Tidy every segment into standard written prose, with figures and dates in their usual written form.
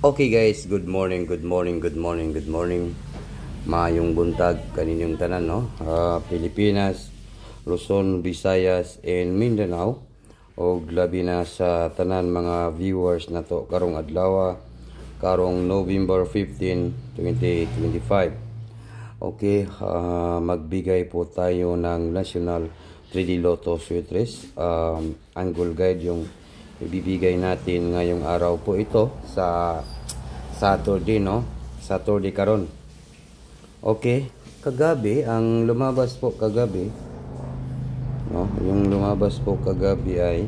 Okay guys, good morning, good morning, good morning, good morning. Maayong buntag kaninyong tanan, no? Pilipinas, Luzon, Visayas, and Mindanao. O labi na sa tanan mga viewers na to karong adlaw, karong November 15, 2025. Okay, magbigay po tayo ng National 3D Lotto Sweet Race. Angle guide yung ibibigay natin ngayong araw po ito sa Saturday, no? Saturday karon. Okay, kagabi ang lumabas po kagabi, no? Yung lumabas po kagabi ay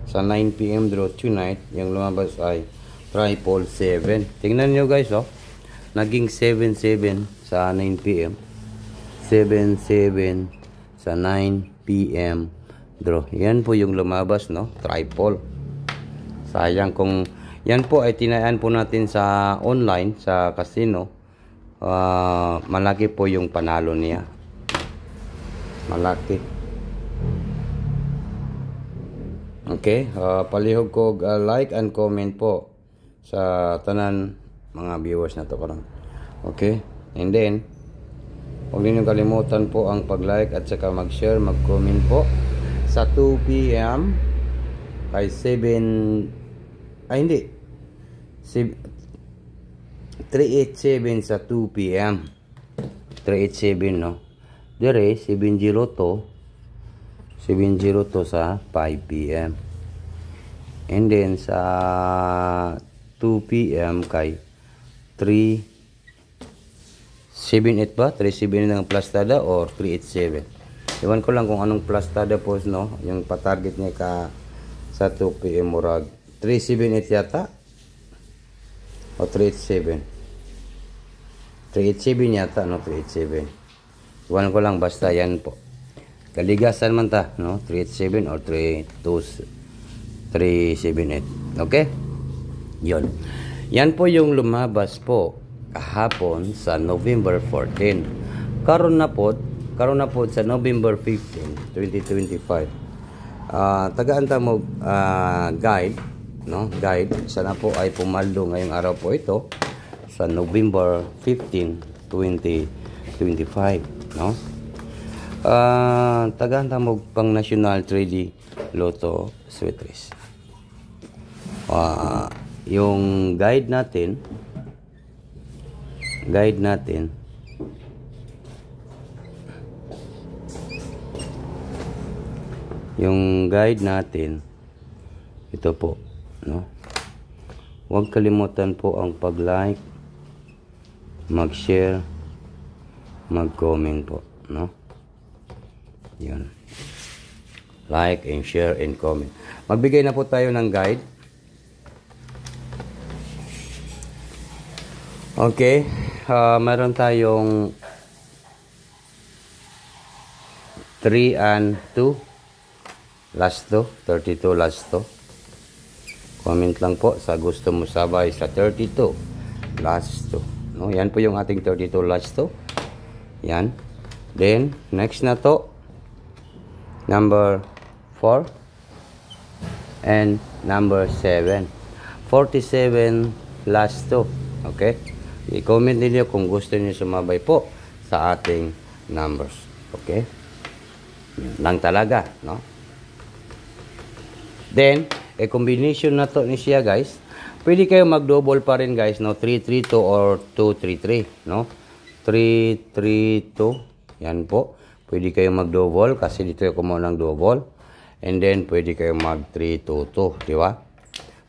sa 9 PM draw tonight, yung lumabas ay 777. Tingnan niyo guys, oh. Naging 77 sa 9 PM. 77 sa 9 PM draw. Yan po yung lumabas, no? Triple. Sayang kung yan po ay tinayaan po natin sa online, sa casino. Malaki po yung panalo niya. Malaki. Okay, palihog ko like and comment po sa tanan mga viewers na to karon. Okay, and then huwag niyo kalimutan po ang pag-like at saka mag-share, mag-comment po sa 2 PM kay 7 ay hindi 387 sa 2 PM 387, no? Dire 702 sa 5 PM, and then sa 2 PM kay 378 ba? 378 ng plastada or 387. Iwan ko lang kung anong plastada po, no? Yung patarget niya ka sa 2 PM murag 378 yata o 387. 387 yata, no? 387. Iwan ko lang, basta yan po. Kaligasan man ta, no? 387 or 378. Okay? Yon. Yan po yung lumabas po kahapon sa November 14. Karon na po sa November 15, 2025. Tagaan ta mo guide, no? Guide sana po ay pumaldo ngayong araw po ito sa November 15, 2025, no? Tagaan ta mo pang National 3D Lotto Sweet Race. Yung guide natin ito po, no? Huwag kalimutan po ang pag-like, mag-share, mag-comment po, no? Yun. Like and share and comment. Magbigay na po tayo ng guide. Okay, meron tayong 3 and 2 last 32 last 2. Comment lang po sa gusto mo sabay sa 32 last 2, no? Yan po yung ating 32 last 2. Yan. Then next na to number 4 and number 7. 47 last 2. Okay? I-comment niyo kung gusto niyo sumabay po sa ating numbers. Okay? Yan lang talaga, no? Then, combination na to ni siya, guys. Pwede kayo mag-double pa rin, guys, no? 332 or 233, no? 332. Yan po. Pwede kayo mag-double kasi dito yung kumuha ng double. And then, pwede kayo mag-322, di ba?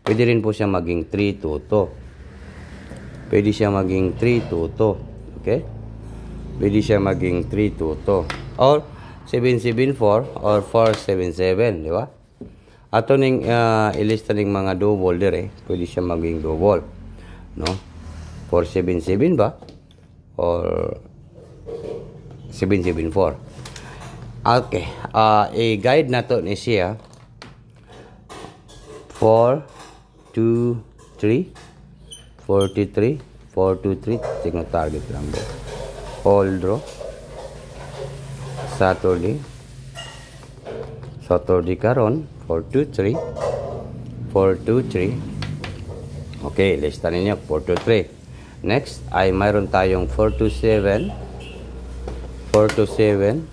Pwede rin po siya maging 322. Pwede siya maging 322. Okay? Pwede siya maging 322. Or 774 or 477, di ba? Ato ning ilista ning mga double dire, pwede siya maging double, no? 477 ba? Or 774. Okay. I-guide na to ni siya 4 2 3 43 423. Tingnan target lang po. All draw. Saturday karon 423 423 Okay, lista ninyo, 423. Next ay mayroon tayong 427, 427,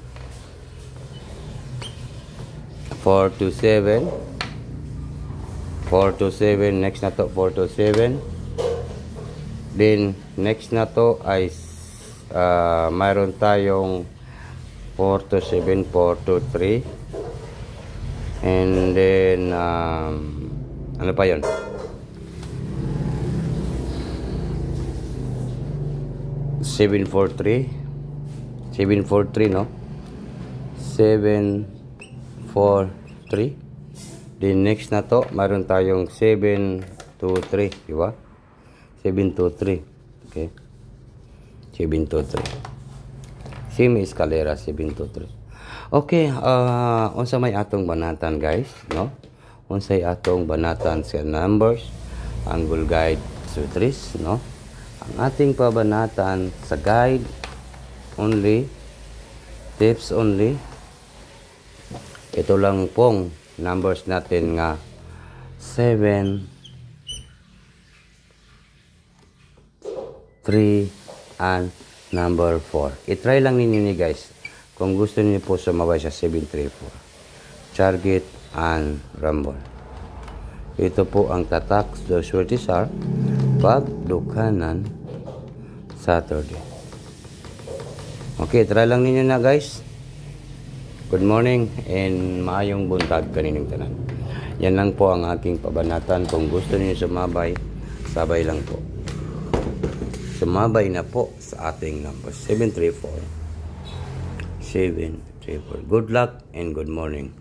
427, 427, next na to 427. Then next na to ay mayroon tayong 427, 423. And then ano pa yun? 743, 743, no? 743. Then next na to, mayroon tayong 723, di ba? 723. Okay. 723. Same escalera, 723. Okay, unsa may atong banatan, guys, no? Unsay atong banatan sa numbers, angle guide sutris, no? Ang ating pabanatan sa guide only, tips only, ito lang pong numbers natin nga 7, 3, and number 4. I-try lang ninyo ni guys kung gusto niyo po sumabay sa 734. Target and rumble. Ito po ang tatak sa Shortisar pag Dukanan Saturday. Okay, try lang ninyo na guys. Good morning and maayong buntag kanining tanan. Yan lang po ang aking pabanatan. Kung gusto niyo sumabay, sabay lang po. Sumabay na po sa ating number 734. 734. Good luck and good morning.